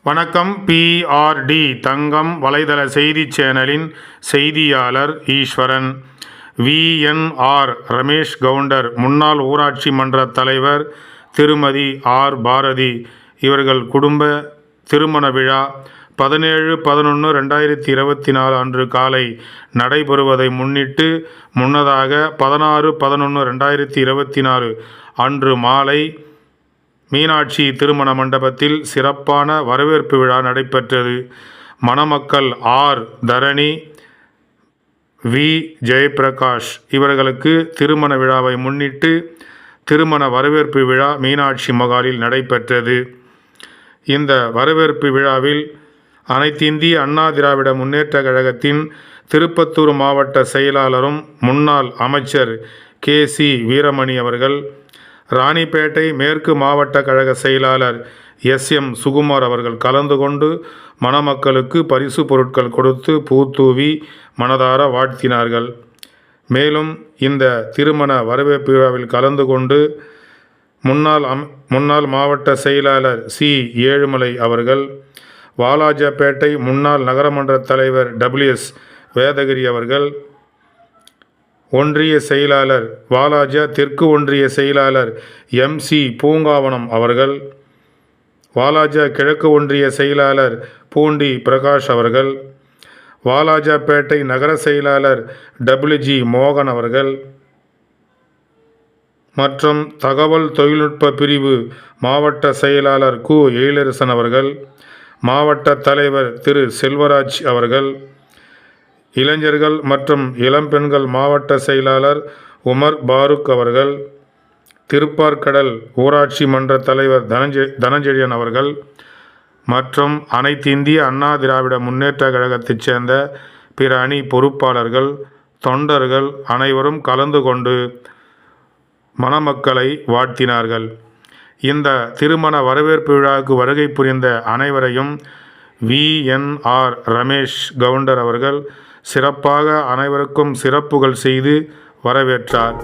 வணக்கம். PRD தங்கம் வலைதள செய்தி சேனலின் செய்தியாளர் ஈஸ்வரன். VNR ரமேஷ் கவுண்டர், முன்னாள் ஊராட்சி மன்ற தலைவர் திருமதி R பாரதி இவர்கள் குடும்ப திருமண விழா 17/11/2024 அன்று காலை நடைபெறுவதை முன்னிட்டு முன்னதாக 16/11/2024 அன்று மாலை மீனாட்சி திருமண மண்டபத்தில் சிறப்பான வரவேற்பு விழா நடைபெற்றது. மணமக்கள் R தரணி, V ஜெயபிரகாஷ் இவர்களுக்கு திருமண விழாவை முன்னிட்டு திருமண வரவேற்பு விழா மீனாட்சி மகாலில் நடைபெற்றது. இந்த வரவேற்பு விழாவில் அனைத்திந்திய அண்ணா திராவிட முன்னேற்ற கழகத்தின் திருப்பத்தூர் மாவட்ட செயலாளரும் முன்னாள் அமைச்சர் KC வீரமணி அவர்கள், ராணிப்பேட்டை மேற்கு மாவட்ட கழக செயலாளர் SM சுகுமார் அவர்கள் கலந்து கொண்டு மணமக்களுக்கு பரிசு பொருட்கள் கொடுத்து பூத்தூவி மனதார வாழ்த்தினார்கள். மேலும் இந்த திருமண வரவேற்பு விழாவில் கலந்து கொண்டு முன்னாள் மாவட்ட செயலாளர் C ஏழுமலை அவர்கள், வாலாஜாப்பேட்டை முன்னாள் நகரமன்ற தலைவர் WS வேதகிரி அவர்கள், ஒன்றிய செயலாளர் வாலாஜா தெற்கு ஒன்றிய செயலாளர் MC பூங்காவனம் அவர்கள், வாலாஜா கிழக்கு ஒன்றிய செயலாளர் பூண்டி பிரகாஷ் அவர்கள், வாலாஜாப்பேட்டை நகர செயலாளர் WG மோகன் அவர்கள் மற்றும் தகவல் தொழில்நுட்ப பிரிவு மாவட்ட செயலாளர் கு எழிலரசன் அவர்கள், மாவட்ட தலைவர் திரு செல்வராஜ் அவர்கள், இளைஞர்கள் மற்றும் இளம்பெண்கள் மாவட்ட செயலாளர் உமர் பாருக் அவர்கள், திருப்பார்கடல் ஊராட்சி மன்ற தலைவர் தனஞ்செழியன் அவர்கள் மற்றும் அனைத்து இந்திய அண்ணா திராவிட முன்னேற்ற கழகத்தைச் சேர்ந்த பிற அணி பொறுப்பாளர்கள், தொண்டர்கள் அனைவரும் கலந்து கொண்டு மணமக்களை வாழ்த்தினார்கள். இந்த திருமண வரவேற்பு விழாவுக்கு வருகை புரிந்த அனைவரையும் VNR ரமேஷ் கவுண்டர் அவர்கள் சிறப்பாக அனைவருக்கும் சிறப்புகள் செய்து வரவேற்றார்.